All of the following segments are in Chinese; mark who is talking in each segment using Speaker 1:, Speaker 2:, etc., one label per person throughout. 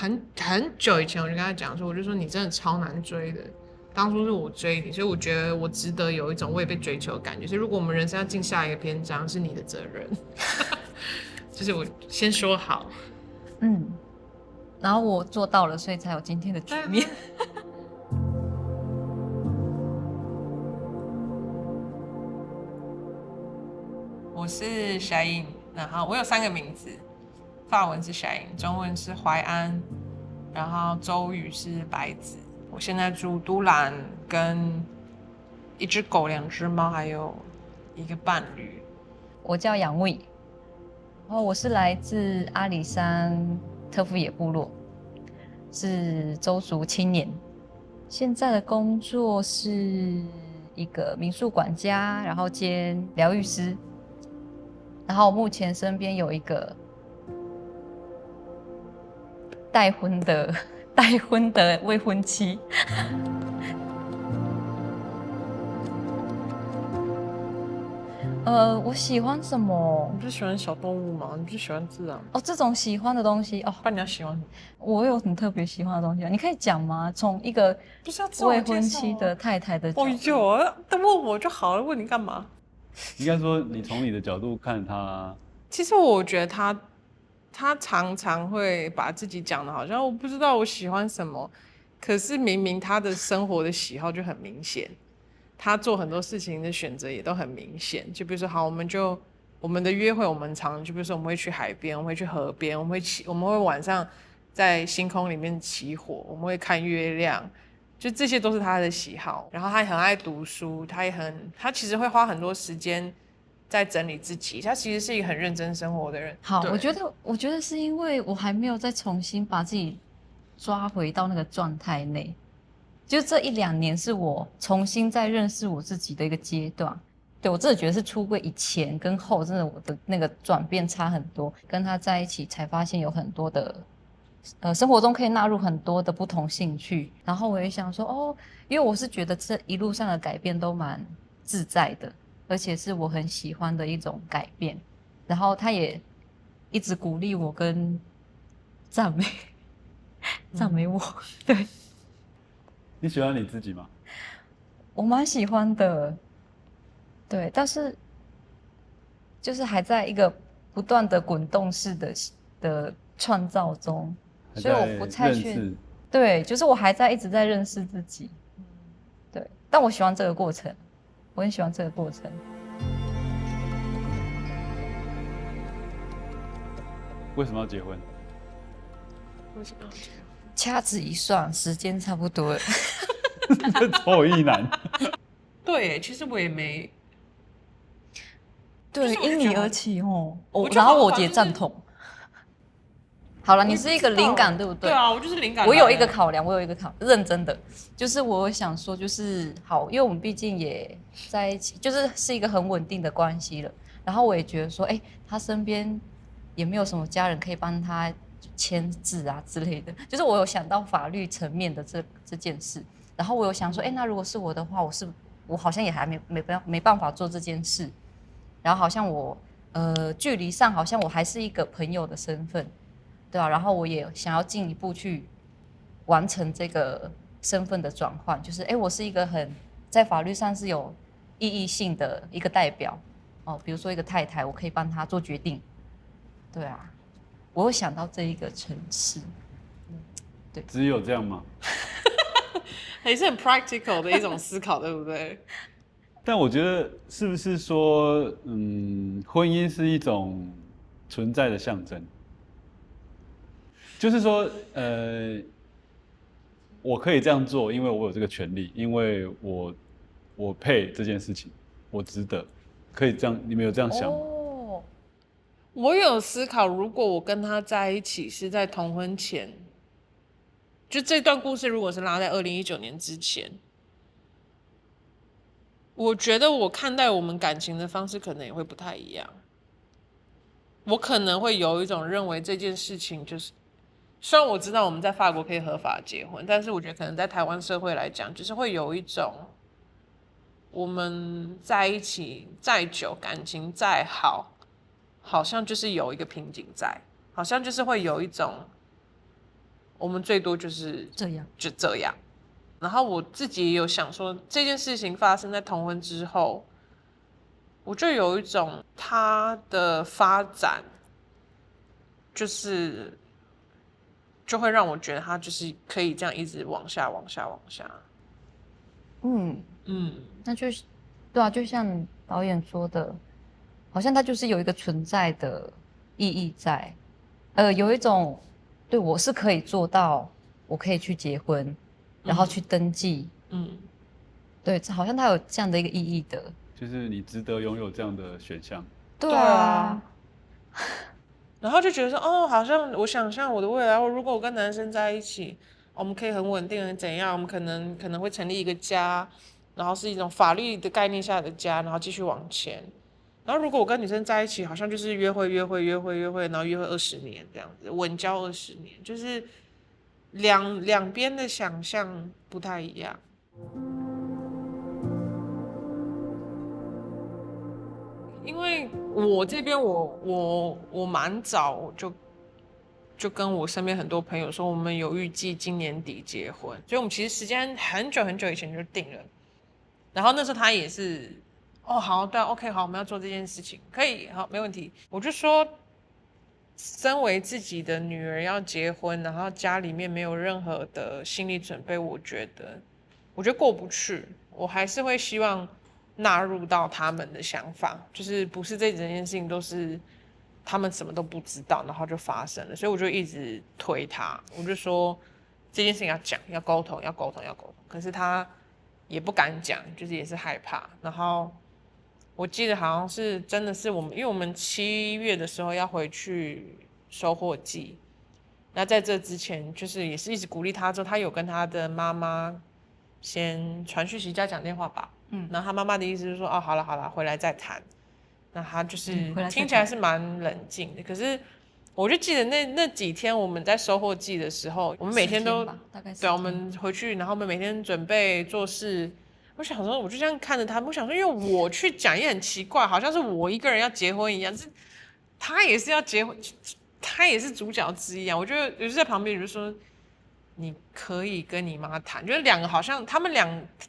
Speaker 1: 很久以前我就跟他讲说，我就说你真的超难追的。当初是我追你，所以我觉得我值得有一种我也被追求的感觉。所以如果我们人生要进下一个篇章，是你的责任。就是我先说好，
Speaker 2: 然后我做到了，所以才有今天的局面。
Speaker 1: 我是 Shaïne， 然后我有3个名字，法文是 Shaïne， 中文是怀安，然后周语是白子。我现在住都兰，跟1只狗、2只猫，还有一个伴侣。
Speaker 2: 我叫Yangui，然后我是来自阿里山特富野部落，是邹族青年。现在的工作是一个民宿管家，然后兼疗愈师。然后目前身边有一个待婚的未婚妻。我喜欢什么？
Speaker 1: 你不是喜欢小动物吗？你不是喜欢自然吗？
Speaker 2: 哦，这种喜欢的东西哦。
Speaker 1: 不然你要喜欢什么？
Speaker 2: 我有很特别喜欢的东西，你可以讲吗？从一个未婚妻的太太的角度。
Speaker 1: 哦有，但问我就好了，问你干嘛？
Speaker 3: 应该说，你从你的角度看他。
Speaker 1: 其实我觉得他常常会把自己讲的好像我不知道我喜欢什么，可是明明他的生活的喜好就很明显，他做很多事情的选择也都很明显。就比如说，好，我们的约会，我们常就比如说我们会去海边，我们会去河边，我们会晚上在星空里面起火，我们会看月亮。就这些都是他的喜好，然后他也很爱读书，他其实会花很多时间在整理自己，他其实是一个很认真生活的人。
Speaker 2: 好，我觉得是因为我还没有再重新把自己抓回到那个状态内，就这1、2年是我重新再认识我自己的一个阶段。对，我真的觉得是出柜以前跟后，真的我的那个转变差很多。跟他在一起才发现有很多的。生活中可以纳入很多的不同兴趣，然后我也想说哦，因为我是觉得这一路上的改变都蛮自在的，而且是我很喜欢的一种改变。然后他也一直鼓励我跟赞美我。对，
Speaker 3: 你喜欢你自己吗？
Speaker 2: 我蛮喜欢的，对，但是就是还在一个不断的滚动式的创造中。所以我不太确定，对，就是我还一直在认识自己，对，但我喜欢这个过程，我很喜欢这个过程。
Speaker 3: 为什么要结婚？
Speaker 1: 为什么要结婚？
Speaker 2: 掐指一算，时间差不多了。
Speaker 3: 臭意男。
Speaker 1: 对，其实我也没。
Speaker 2: 对，因你而起哦。
Speaker 1: 然
Speaker 2: 后我也赞同。好了，你是一个灵感，对不对？
Speaker 1: 对啊，我就是灵感。
Speaker 2: 我有一个考量，认真的，就是我想说，就是好，因为我们毕竟也在一起，是一个很稳定的关系了。然后我也觉得说，他身边也没有什么家人可以帮他签字啊之类的。就是我有想到法律层面的这件事，然后我有想说，那如果是我的话，我好像也还没办法做这件事。然后好像我距离上好像我还是一个朋友的身份。对啊，然后我也想要进一步去完成这个身份的转换，就是我是一个在法律上是有意义性的一个代表哦，比如说一个太太，我可以帮她做决定。对啊，我有想到这一个层次。对，
Speaker 3: 只有这样吗？
Speaker 1: 也是很 practical 的一种思考，对不对？
Speaker 3: 但我觉得是不是说，婚姻是一种存在的象征？就是说，我可以这样做，因为我有这个权利，因为我配这件事情，我值得，可以这样？你们有这样想吗？
Speaker 1: 我有思考，如果我跟他在一起是在同婚前，就这段故事如果是拉在2019年之前，我觉得我看待我们感情的方式可能也会不太一样。我可能会有一种认为这件事情就是。虽然我知道我们在法国可以合法结婚，但是我觉得可能在台湾社会来讲，就是会有一种我们在一起再久，感情再好，好像就是有一个瓶颈在，好像就是会有一种我们最多就是就这样。然后我自己也有想说，这件事情发生在同婚之后，我就有一种它的发展，就会让我觉得它就是可以这样一直往下。
Speaker 2: 那就对啊，就像导演说的，好像它就是有一个存在的意义在，有一种对我是可以做到，我可以去结婚，然后去登记，对，好像它有这样的一个意义的，
Speaker 3: 就是你值得拥有这样的选项。
Speaker 2: 对啊，
Speaker 1: 然后就觉得说，哦，好像我想象我的未来，如果我跟男生在一起，我们可以很稳定的怎样，我们可能会成立一个家，然后是一种法律的概念下的家，然后继续往前。然后如果我跟女生在一起，好像就是约会，然后约会20年这样子，稳交20年，就是两边的想象不太一样。因为我这边我蛮早就跟我身边很多朋友说，我们有预计今年底结婚，所以我们其实时间很久以前就定了。然后那时候他也是，哦好，对啊 ，OK 好，我们要做这件事情，可以，好，没问题。我就说，身为自己的女儿要结婚，然后家里面没有任何的心理准备，我觉得过不去。我还是会希望纳入到他们的想法，就是不是这整件事情都是他们什么都不知道，然后就发生了。所以我就一直推他，我就说这件事情要讲，要沟通。可是他也不敢讲，就是也是害怕。然后我记得好像是真的是我们，因为我们7月的时候要回去收获季，那在这之前就是也是一直鼓励他，之后他有跟他的妈妈先传讯息加讲电话吧，然后他妈妈的意思就是说，哦，好了，回来再谈。那他就是听起来是蛮冷静的，可是我就记得那几天我们在收获季的时候，我们每天都
Speaker 2: 大概
Speaker 1: 对，我们回去，然后我们每天准备做事。我想说，我就这样看着他们，我想说，因为我去讲也很奇怪，好像是我一个人要结婚一样，是他也是要结婚，他也是主角之一啊。我就有时在旁边就说，你可以跟你妈谈，就是两个好像他们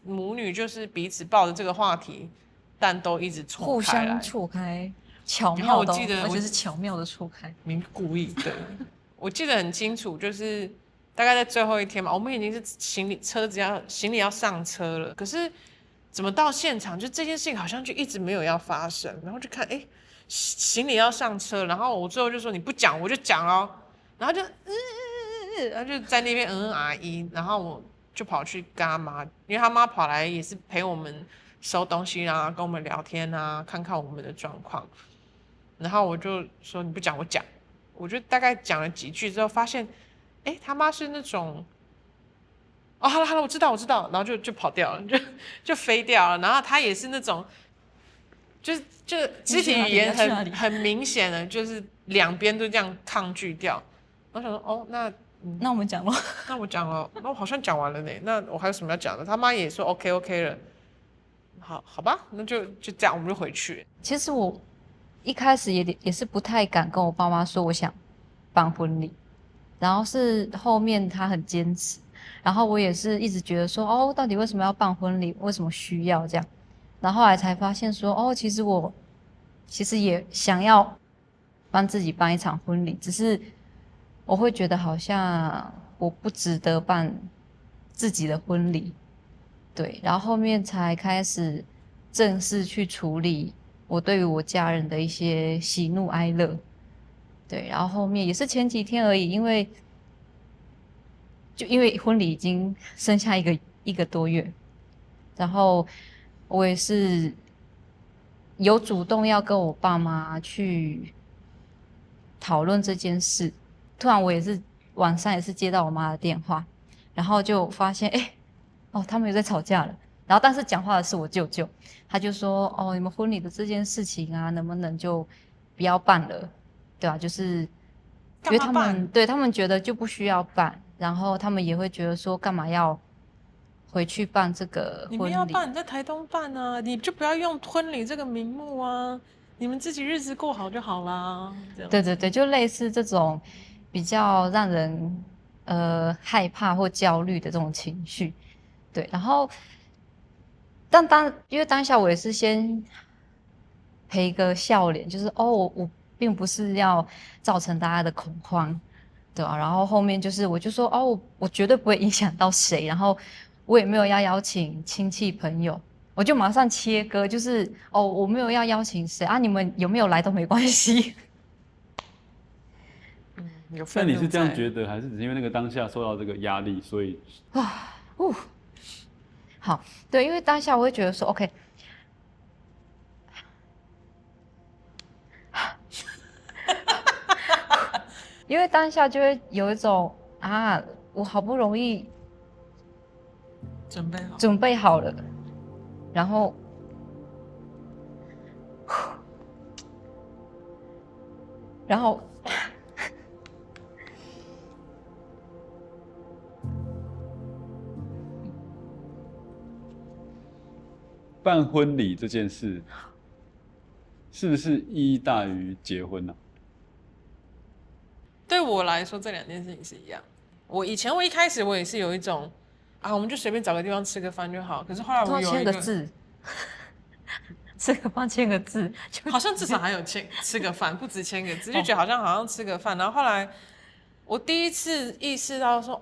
Speaker 1: 母女就是彼此抱着这个话题，但都一直
Speaker 2: 互相错开，巧妙的，而且是巧妙的错开，
Speaker 1: 故意的。我记得很清楚，就是大概在最后一天嘛，我们已经是行李要上车了，可是怎么到现场就这件事情好像就一直没有要发生，然后就看行李要上车，然后我最后就说你不讲我就讲咯，然后就然后就在那边然后我就跑去跟他妈，因为他妈跑来也是陪我们收东西啊，跟我们聊天啊，看看我们的状况，然后我就说你不讲我讲，我就大概讲了几句之后发现。他妈是那种，哦，好了，我知道，然后就跑掉了，就飞掉了。然后他也是那种，就肢体语言很明显的，就是两边都这样抗拒掉。我想说，哦，
Speaker 2: 那我们讲了，
Speaker 1: 那我讲了，那我好像讲完了呢。那我还有什么要讲的？他妈也说 OK 了。好吧，那就这样，我们就回去。
Speaker 2: 其实我一开始也是不太敢跟我爸妈说我想办婚礼。然后是后面他很坚持，然后我也是一直觉得说，哦，到底为什么要办婚礼？为什么需要这样？然后后来才发现说，哦，其实也想要帮自己办一场婚礼，只是我会觉得好像我不值得办自己的婚礼，对，然后后面才开始正式去处理我对于我家人的一些喜怒哀乐。对，然后后面也是前几天而已，因为婚礼已经剩下一个多月，然后我也是有主动要跟我爸妈去讨论这件事。突然我也是晚上也是接到我妈的电话，然后就发现他们有在吵架了。然后但是讲话的是我舅舅，他就说你们婚礼的这件事情啊，能不能就不要办了？对啊，就是因为他们觉得就不需要办，然后他们也会觉得说干嘛要回去办这个婚礼？
Speaker 1: 你们要办，你在台东办啊，你就不要用婚礼这个名目啊，你们自己日子过好就好啦。
Speaker 2: 对，就类似这种比较让人害怕或焦虑的这种情绪。对，然后因为当下我也是先陪一个笑脸，就是我并不是要造成大家的恐慌，对吧？然后后面就是我就说我绝对不会影响到谁，然后我也没有要邀请亲戚朋友，我就马上切割，就是我没有要邀请谁啊，你们有没有来都没关系。
Speaker 1: 有
Speaker 3: 那你是这样
Speaker 1: 愤怒在
Speaker 3: 觉得，还是只是因为那个当下受到这个压力，所以
Speaker 2: 好，对，因为当下我会觉得说 OK， 因为当下就会有一种我好不容易准备好了，然后
Speaker 3: 办婚礼这件事是不是意义大于结婚呢？
Speaker 1: 对我来说，这2件事情是一样。我一开始我也是有一种我们就随便找个地方吃个饭就好。可是后来我有一个
Speaker 2: 签个字，吃个饭签个字，
Speaker 1: 好像至少还有吃个饭，不止签个字，就觉得好像吃个饭。然后后来我第一次意识到说，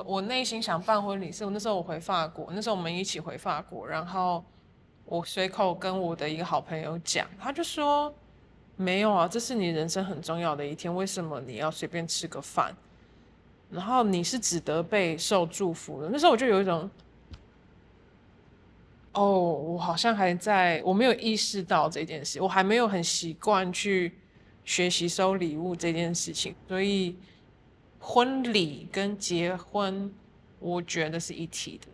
Speaker 1: 我内心想办婚礼，是那时候我回法国，那时候我们一起回法国，然后我随口跟我的一个好朋友讲，他就说没有啊，这是你人生很重要的一天，为什么你要随便吃个饭？然后你是值得被受祝福的。那时候我就有一种，我好像我没有意识到这件事，我还没有很习惯去学习收礼物这件事情，所以婚礼跟结婚，我觉得是一体的。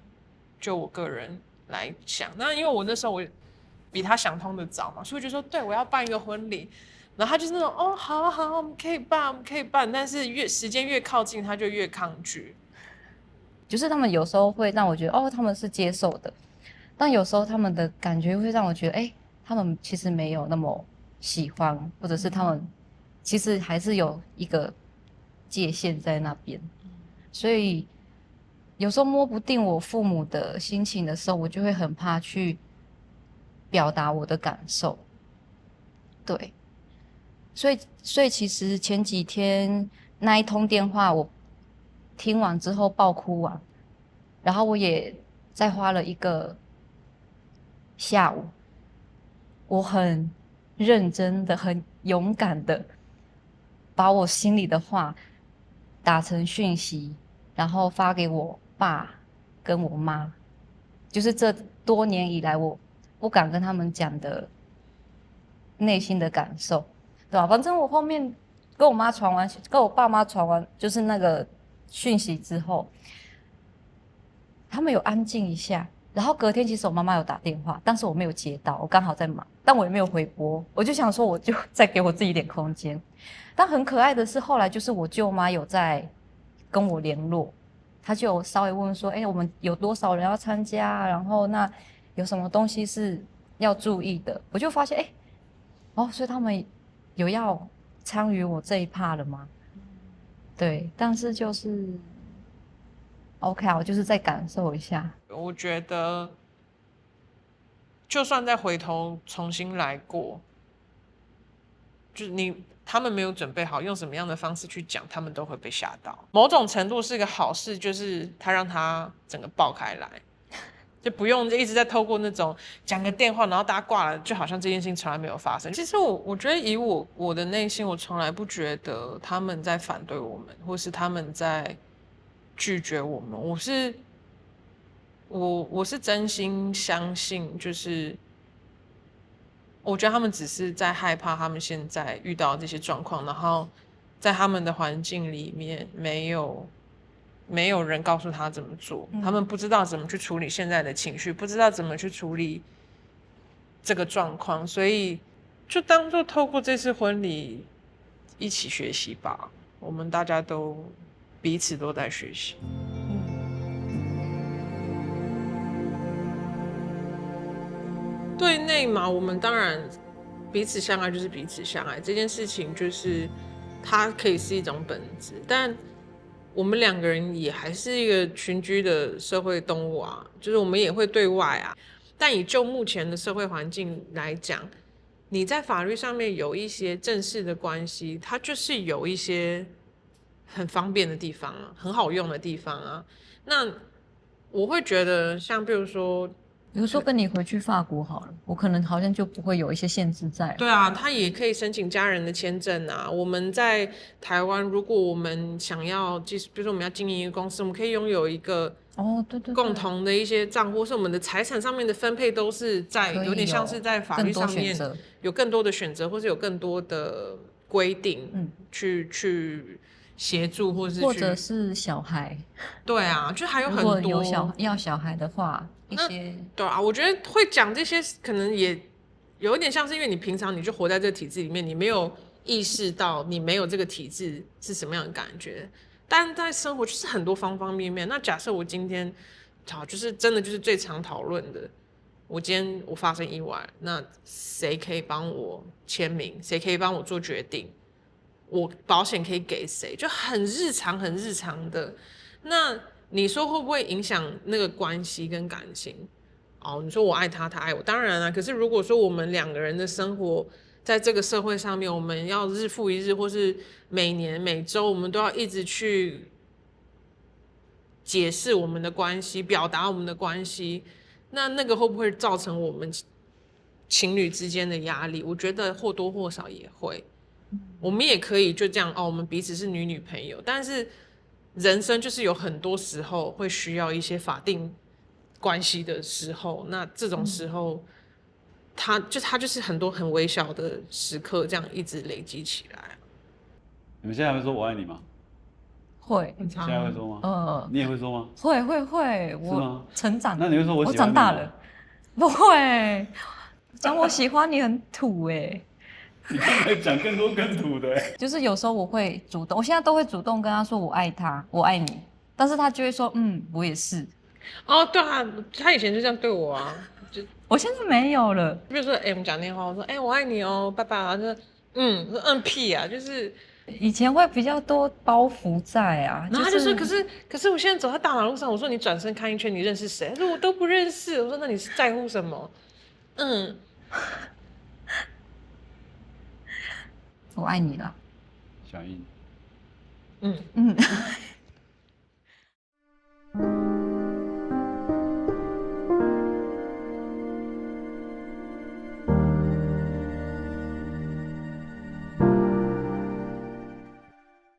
Speaker 1: 就我个人来想，那因为我那时候我比他想通的早嘛，所以我就说，对，我要办一个婚礼。然后他就是那种，好好，我们可以办，但是时间越靠近，他就越抗拒。
Speaker 2: 就是他们有时候会让我觉得，他们是接受的，但有时候他们的感觉会让我觉得，他们其实没有那么喜欢，或者是他们其实还是有一个界限在那边，所以有时候摸不定我父母的心情的时候，我就会很怕去表达我的感受，对。所以其实前几天那一通电话，我听完之后爆哭完，然后我也再花了一个下午，我很认真的、很勇敢的把我心里的话打成讯息，然后发给我爸跟我妈，就是这多年以来我不敢跟他们讲的内心的感受。对吧？反正我后面跟我爸妈传完，就是那个讯息之后，他们有安静一下。然后隔天，其实我妈妈有打电话，但是我没有接到，我刚好在忙，但我也没有回拨。我就想说，我就再给我自己一点空间。但很可爱的是，后来就是我舅妈有在跟我联络，她就有稍微问说：“我们有多少人要参加？然后那有什么东西是要注意的？”我就发现，所以他们有要参与我这一趴了吗？对，但是就是 OK 我就是再感受一下。
Speaker 1: 我觉得，就算再回头重新来过，就是他们没有准备好，用什么样的方式去讲，他们都会被吓到。某种程度是个好事，就是他让他整个爆开来。就不用一直在透过那种讲个电话，然后大家挂了，就好像这件事情从来没有发生。其实我觉得以我的内心，我从来不觉得他们在反对我们，或是他们在拒绝我们。我是真心相信，就是我觉得他们只是在害怕他们现在遇到这些状况，然后在他们的环境里面没有人告诉他怎么做，他们不知道怎么去处理现在的情绪，不知道怎么去处理这个状况，所以就当做透过这次婚礼一起学习吧。我们大家都彼此都在学习。对内嘛，我们当然彼此相爱就是彼此相爱，这件事情就是它可以是一种本质，但我们两个人也还是一个群居的社会动物啊，就是我们也会对外啊。但以就目前的社会环境来讲，你在法律上面有一些正式的关系，它就是有一些很方便的地方啊，很好用的地方啊。那我会觉得，像比如说
Speaker 2: 跟你回去法国好了，我可能好像就不会有一些限制在。
Speaker 1: 对啊，他也可以申请家人的签证啊。我们在台湾，如果我们想要，比如说我们要经营一个公司，我们可以拥有一个
Speaker 2: 对
Speaker 1: 共同的一些账户，是我们的财产上面的分配都是在有点像是在法律上面有更多的选择，或是有更多的规定，去协助，或
Speaker 2: 者是小孩。
Speaker 1: 对啊，就还有很多。
Speaker 2: 如果有要小孩的话，一些
Speaker 1: 对啊，我觉得会讲这些可能也有一点像是因为你平常你就活在这个体制里面，你没有意识到你没有这个体制是什么样的感觉。但在生活就是很多方方面面。那假设我今天好，就是真的就是最常讨论的，我今天我发生意外，那谁可以帮我签名？谁可以帮我做决定？我保险可以给谁？就很日常很日常的。那你说会不会影响那个关系跟感情？哦，你说我爱他，他爱我，当然啊。可是如果说我们两个人的生活在这个社会上面，我们要日复一日，或是每年每周，我们都要一直去解释我们的关系，表达我们的关系，那个会不会造成我们情侣之间的压力？我觉得或多或少也会。我们也可以就这样哦，我们彼此是女朋友，但是人生就是有很多时候会需要一些法定关系的时候，那这种时候，它就是很多很微小的时刻，这样一直累积起来。
Speaker 3: 你们现在会说我爱你吗？
Speaker 2: 会。
Speaker 3: 现在会说吗？你也会说吗？
Speaker 2: 会，我成长。那你会说我喜欢你吗？我长大了，不会。讲我喜欢你很土
Speaker 3: 你刚才讲更多更土的
Speaker 2: 就是有时候我会主动，我现在都会主动跟他说我爱他，我爱你，但是他就会说我也是。
Speaker 1: 哦，对啊，他以前就这样对我啊，
Speaker 2: 我现在没有了。
Speaker 1: 比如说我们讲电话，我说我爱你哦，拜拜啊，就说屁啊，就是
Speaker 2: 以前会比较多包袱在啊。
Speaker 1: 然后他就说，可是我现在走在大马路上，我说你转身看一圈，你认识谁？他说我都不认识。我说那你是在乎什么？
Speaker 2: 我爱你了，
Speaker 3: 小英。